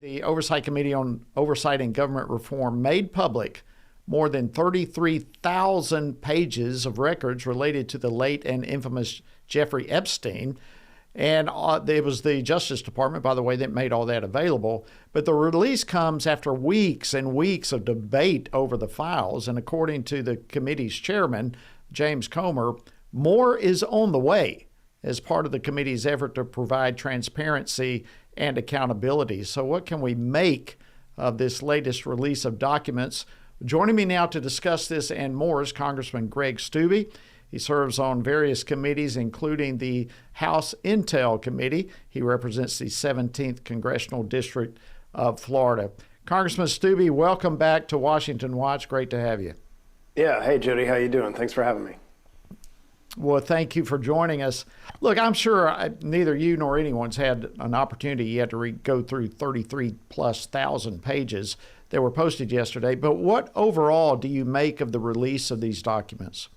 The Oversight Committee on Oversight and Government Reform made public more than 33,000 pages of records related to the late and infamous Jeffrey Epstein. And it was the Justice Department, by the way, that made all that available. But the release comes after weeks and weeks of debate over the files. And according to the committee's chairman, James Comer, more is on the way as part of the committee's effort to provide transparency and accountability. So what can we make of this latest release of documents? Joining me now to discuss this and more is Congressman Greg Steube. He serves on various committees, including the House Intel Committee. He represents the 17th Congressional District of Florida. Congressman Steube, welcome back to Washington Watch. Great to have you. Yeah. Hey, Jody. How you doing? Thanks for having me. Well, thank you for joining us. Look, I'm sure neither you nor anyone's had an opportunity yet to go through 33,000+ pages that were posted yesterday. But what overall do you make of the release of these documents?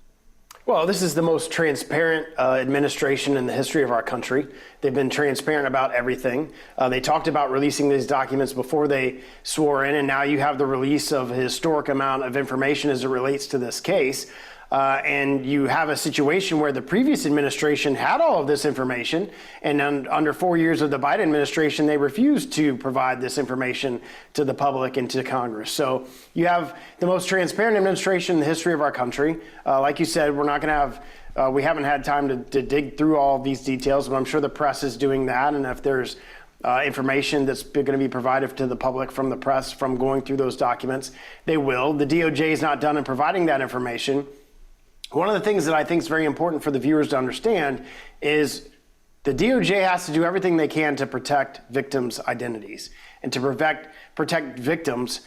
Well, this is the most transparent administration in the history of our country. They've been transparent about everything. They talked about releasing these documents before they swore in, and now you have the release of a historic amount of information as it relates to this case. And you have a situation where the previous administration had all of this information, and under 4 years of the Biden administration, they refused to provide this information to the public and to Congress. So you have the most transparent administration in the history of our country. Like you said, we're not going to have, we haven't had time to dig through all of these details, but I'm sure the press is doing that. And if there's information that's going to be provided to the public from the press from going through those documents, they will. The DOJ is not done in providing that information. One of the things that I think is very important for the viewers to understand is the DOJ has to do everything they can to protect victims' identities and to protect victims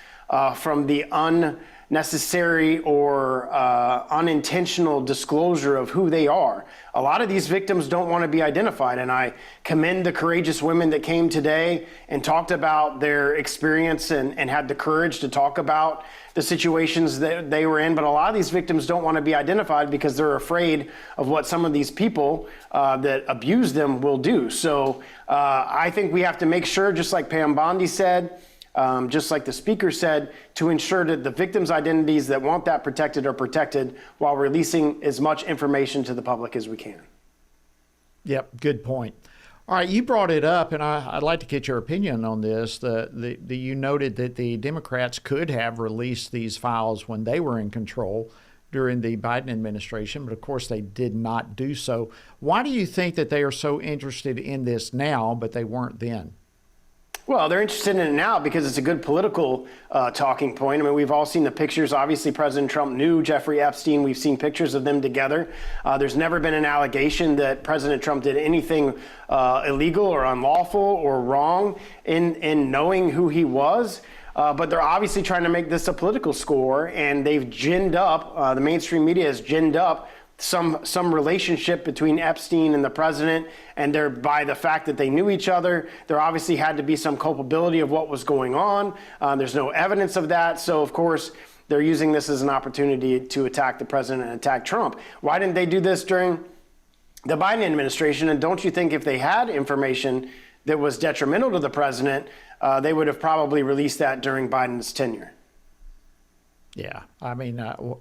from the unnecessary or unintentional disclosure of who they are. A lot of these victims don't want to be identified, and I commend the courageous women that came today and talked about their experience and had the courage to talk about the situations that they were in. But a lot of these victims don't want to be identified because they're afraid of what some of these people that abuse them will do. So I think we have to make sure, just like Pam Bondi said, just like the speaker said, to ensure that the victims' identities that want that protected are protected while releasing as much information to the public as we can. Yep, good point. All right, you brought it up, and I'd like to get your opinion on this. You noted that the Democrats could have released these files when they were in control during the Biden administration, but of course they did not do so. Why do you think that they are so interested in this now, but they weren't then? Well, they're interested in it now because it's a good political talking point. I mean, we've all seen the pictures. Obviously, President Trump knew Jeffrey Epstein. We've seen pictures of them together. There's never been an allegation that President Trump did anything illegal or unlawful or wrong in knowing who he was. But they're obviously trying to make this a political score, and they've ginned up, the mainstream media has ginned up some relationship between Epstein and the president, and by the fact that they knew each other, there obviously had to be some culpability of what was going on. There's no evidence of that. So, of course, they're using this as an opportunity to attack the president and attack Trump. Why didn't they do this during the Biden administration? And don't you think if they had information that was detrimental to the president, they would have probably released that during Biden's tenure? Yeah, I mean,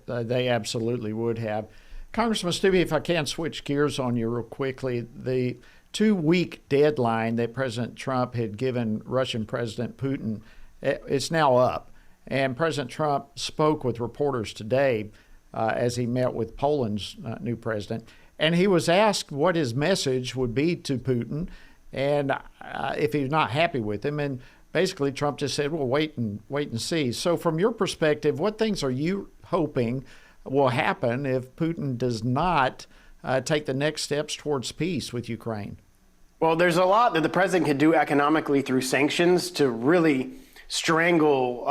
they absolutely would have. Congressman Steube, if I can switch gears on you real quickly, the 2-week deadline that President Trump had given Russian President Putin, it's now up. And President Trump spoke with reporters today as he met with Poland's new president. And he was asked what his message would be to Putin and if he's not happy with him. And basically Trump just said, well, wait and see. So from your perspective, what things are you hoping will happen if Putin does not take the next steps towards peace with Ukraine? Well, there's a lot that the president could do economically through sanctions to really strangle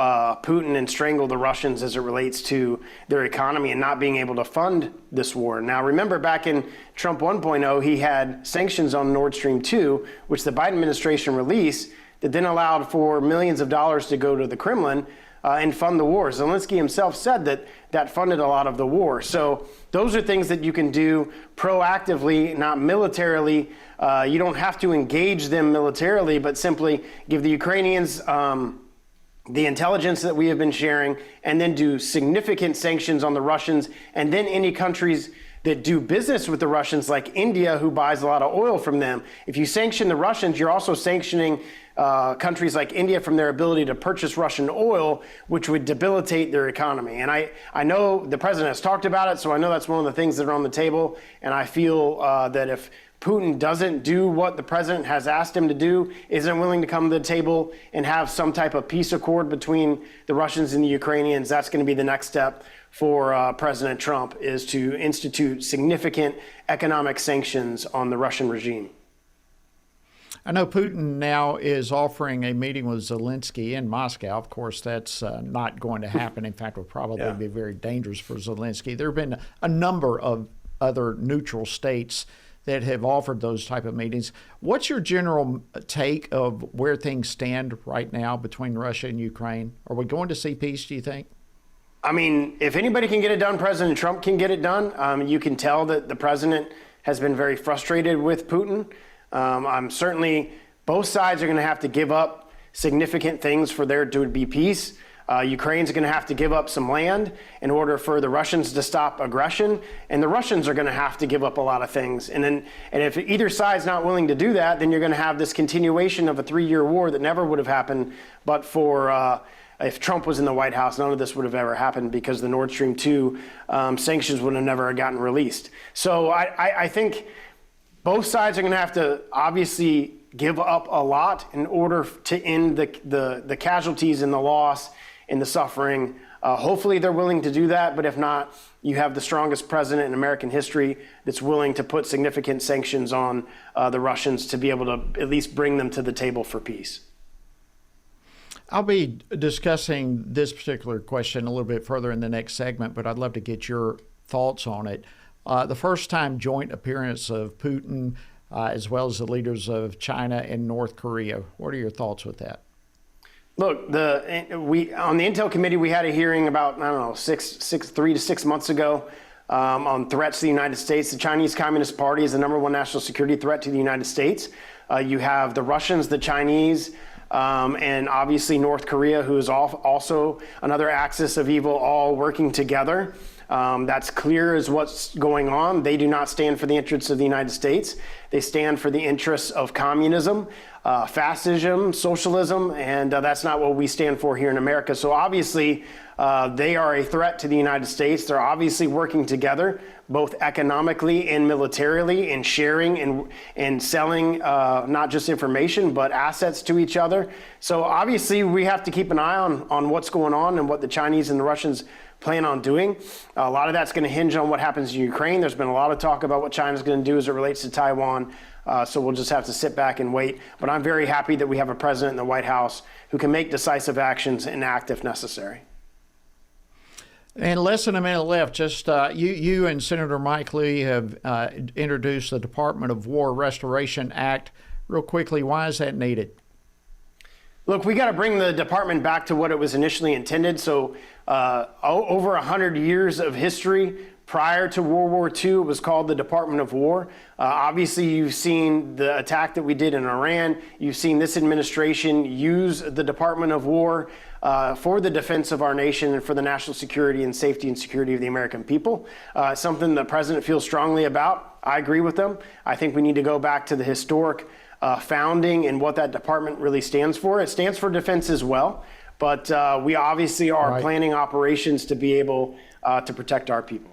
Putin and strangle the Russians as it relates to their economy and not being able to fund this war. Now, remember back in Trump 1.0, he had sanctions on Nord Stream 2, which the Biden administration released, that then allowed for millions of dollars to go to the Kremlin and fund the war. Zelensky himself said that funded a lot of the war. So those are things that you can do proactively, not militarily. You don't have to engage them militarily, but simply give the Ukrainians the intelligence that we have been sharing, and then do significant sanctions on the Russians, and then any countries that do business with the Russians, like India, who buys a lot of oil from them. If you sanction the Russians, you're also sanctioning countries like India from their ability to purchase Russian oil, which would debilitate their economy. And I know the president has talked about it, so I know that's one of the things that are on the table. And I feel that if Putin doesn't do what the president has asked him to do, isn't willing to come to the table and have some type of peace accord between the Russians and the Ukrainians, that's going to be the next step for President Trump, is to institute significant economic sanctions on the Russian regime. I know Putin now is offering a meeting with Zelensky in Moscow. Of course, that's not going to happen. In fact, would probably be very dangerous for Zelensky. There have been a number of other neutral states that have offered those type of meetings. What's your general take of where things stand right now between Russia and Ukraine? Are we going to see peace, do you think? I mean, if anybody can get it done, President Trump can get it done. You can tell that the president has been very frustrated with Putin. I'm certainly, both sides are going to have to give up significant things for there to be peace. Ukraine's going to have to give up some land in order for the Russians to stop aggression, and the Russians are going to have to give up a lot of things. And if either side's not willing to do that, then you're going to have this continuation of a 3-year war that never would have happened. But for if Trump was in the White House, none of this would have ever happened, because the Nord Stream 2 sanctions would have never gotten released. So I think both sides are going to have to obviously give up a lot in order to end the casualties and the loss and the suffering. Hopefully they're willing to do that, but if not, you have the strongest president in American history that's willing to put significant sanctions on the Russians to be able to at least bring them to the table for peace. I'll be discussing this particular question a little bit further in the next segment, but I'd love to get your thoughts on it. The first time joint appearance of Putin, as well as the leaders of China and North Korea. What are your thoughts with that? Look, on the Intel Committee, we had a hearing about, 3 to 6 months ago on threats to the United States. The Chinese Communist Party is the #1 national security threat to the United States. You have the Russians, the Chinese, and obviously North Korea, who is also another axis of evil, all working together. That's clear as what's going on. They do not stand for the interests of the United States. They stand for the interests of communism, fascism, socialism, and that's not what we stand for here in America. So obviously, they are a threat to the United States. They're obviously working together, both economically and militarily, in sharing and selling not just information, but assets to each other. So obviously, we have to keep an eye on what's going on and what the Chinese and the Russians plan on doing. A lot of that's going to hinge on what happens in Ukraine. There's been a lot of talk about what China's going to do as it relates to Taiwan. So we'll just have to sit back and wait. But I'm very happy that we have a president in the White House who can make decisive actions and act if necessary. And less than a minute left. Just you and Senator Mike Lee have introduced the Department of War Restoration Act. Real quickly, why is that needed? Look, we got to bring the department back to what it was initially intended. So over 100 years of history prior to World War II, it was called the Department of War. Obviously, you've seen the attack that we did in Iran. You've seen this administration use the Department of War for the defense of our nation and for the national security and safety and security of the American people. Something the president feels strongly about. I agree with them. I think we need to go back to the historic founding and what that department really stands for. It stands for defense as well, but we obviously are planning operations to be able to protect our people.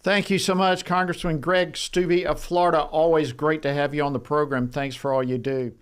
Thank you so much, Congressman Greg Steube of Florida. Always great to have you on the program. Thanks for all you do.